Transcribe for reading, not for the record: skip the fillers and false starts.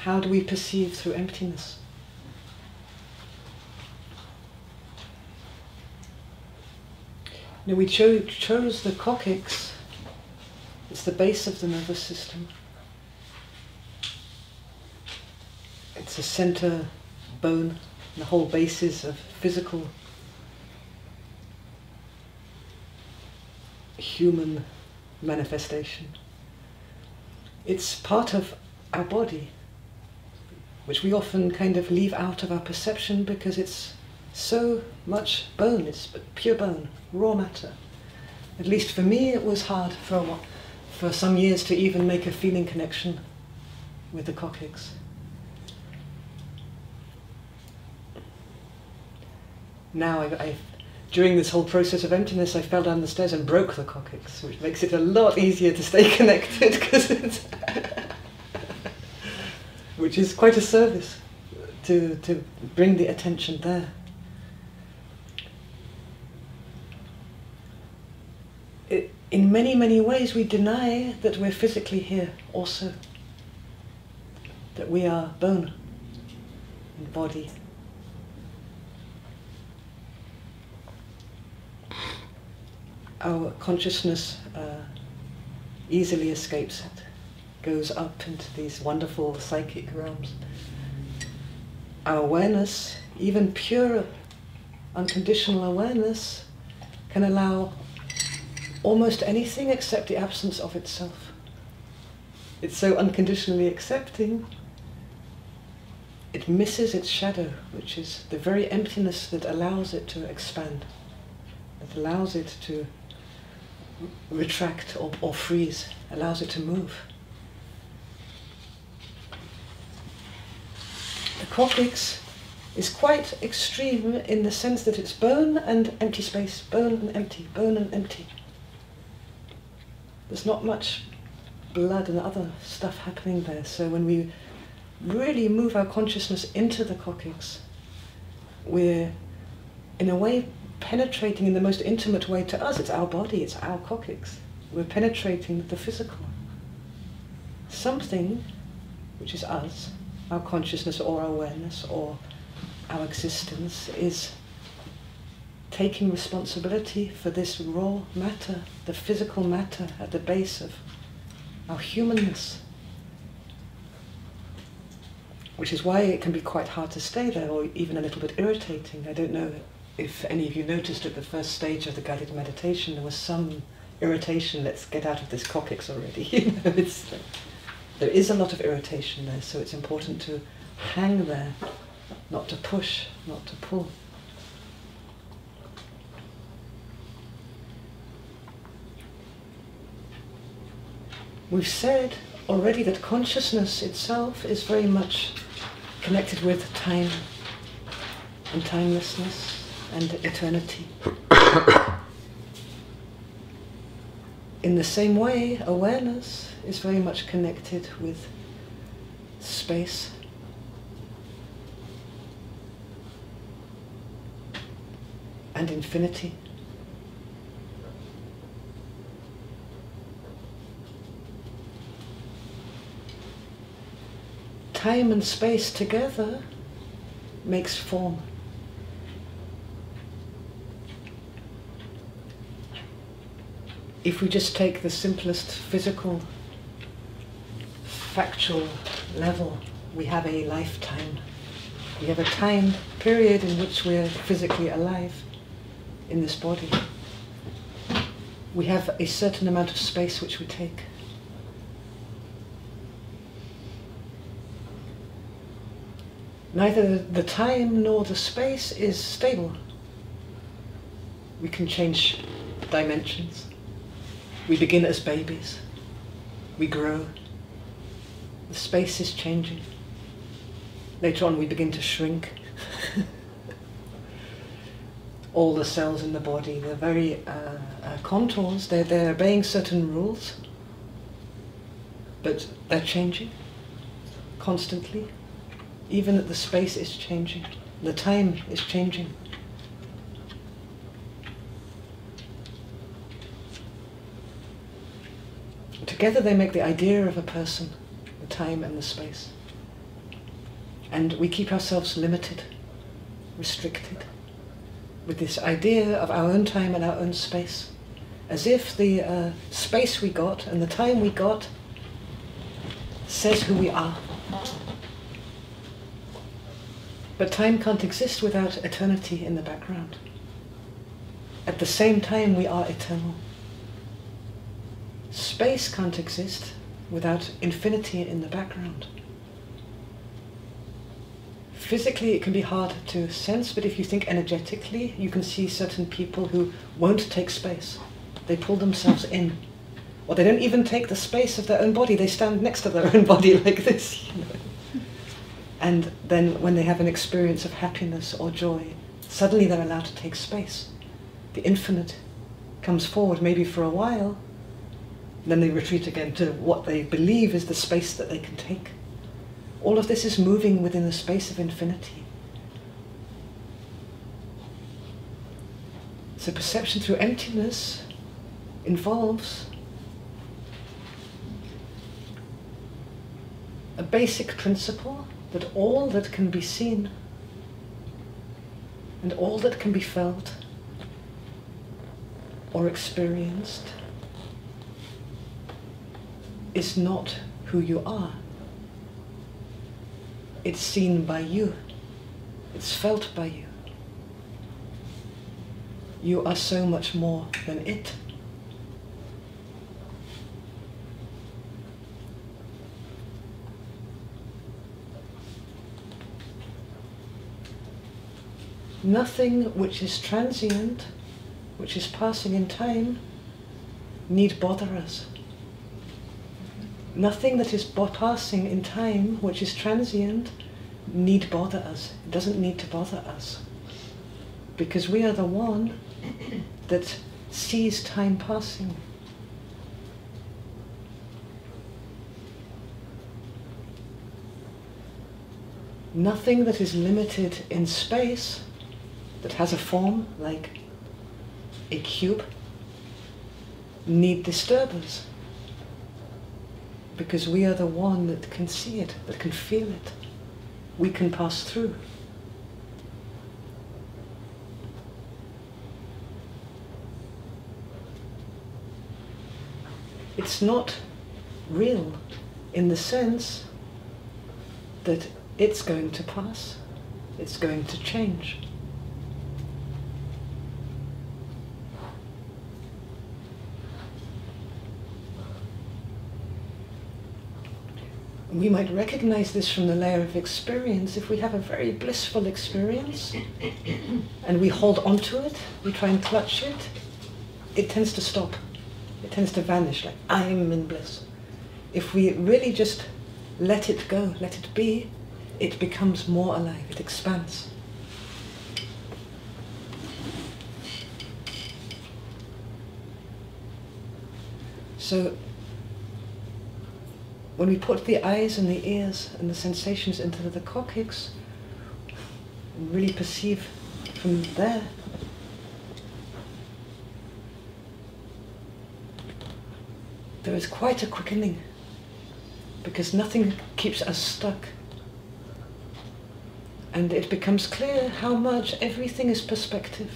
how do we perceive through emptiness? Now we chose the coccyx. It's the base of the nervous system. It's a center bone, the whole basis of physical human manifestation. It's part of our body, which we often kind of leave out of our perception because it's so much bone, it's pure bone, raw matter. At least for me it was hard for some years to even make a feeling connection with the coccyx. Now, during this whole process of emptiness, I fell down the stairs and broke the coccyx, which makes it a lot easier to stay connected, because it's which is quite a service to bring the attention there. In many, many ways, we deny that we're physically here also, that we are bone and body. Our consciousness easily escapes it, goes up into these wonderful psychic realms. Our awareness, even pure unconditional awareness, can allow almost anything except the absence of itself. It's so unconditionally accepting, it misses its shadow, which is the very emptiness that allows it to expand, that allows it to retract or freeze, allows it to move. The coccyx is quite extreme in the sense that it's bone and empty space, bone and empty, bone and empty. There's not much blood and other stuff happening there, so when we really move our consciousness into the coccyx, we're in a way penetrating in the most intimate way to us. It's our body, it's our coccyx. We're penetrating the physical. Something which is us, our consciousness or our awareness or our existence, is taking responsibility for this raw matter, the physical matter at the base of our humanness. Which is why it can be quite hard to stay there, or even a little bit irritating. I don't know if any of you noticed at the first stage of the guided meditation, there was some irritation. Let's get out of this coccyx already. There is a lot of irritation there, so it's important to hang there, not to push, not to pull. We've said already that consciousness itself is very much connected with time and timelessness and eternity. In the same way, awareness is very much connected with space and infinity. Time and space together makes form. If we just take the simplest physical, factual level, we have a lifetime. We have a time period in which we're physically alive in this body. We have a certain amount of space which we take. Neither the time nor the space is stable. We can change dimensions. We begin as babies. We grow. The space is changing. Later on we begin to shrink. All the cells in the body, they're very contours, they're obeying certain rules, but they're changing constantly. Even that the space is changing, the time is changing. Together they make the idea of a person, the time and the space. And we keep ourselves limited, restricted, with this idea of our own time and our own space, as if the space we got and the time we got says who we are. But time can't exist without eternity in the background. At the same time, we are eternal. Space can't exist without infinity in the background. Physically, it can be hard to sense, but if you think energetically, you can see certain people who won't take space. They pull themselves in. Or they don't even take the space of their own body. They stand next to their own body like this, you know. And then when they have an experience of happiness or joy, suddenly they're allowed to take space. The infinite comes forward, maybe for a while, then they retreat again to what they believe is the space that they can take. All of this is moving within the space of infinity. So perception through emptiness involves a basic principle that all that can be seen and all that can be felt or experienced is not who you are. It's seen by you. It's felt by you. You are so much more than it. Nothing which is transient, which is passing in time, need bother us. Nothing that is passing in time, which is transient, need bother us. It doesn't need to bother us. Because we are the one that sees time passing. Nothing that is limited in space, that has a form like a cube, need disturb us. Because we are the one that can see it, that can feel it. We can pass through. It's not real in the sense that it's going to pass, it's going to change. We might recognize this from the layer of experience. If we have a very blissful experience and we hold on to it, we try and clutch it, it tends to stop. It tends to vanish, like I'm in bliss. If we really just let it go, let it be, it becomes more alive, it expands. So when we put the eyes and the ears and the sensations into the coccyx, and really perceive from there, there is quite a quickening, because nothing keeps us stuck. And it becomes clear how much everything is perspective.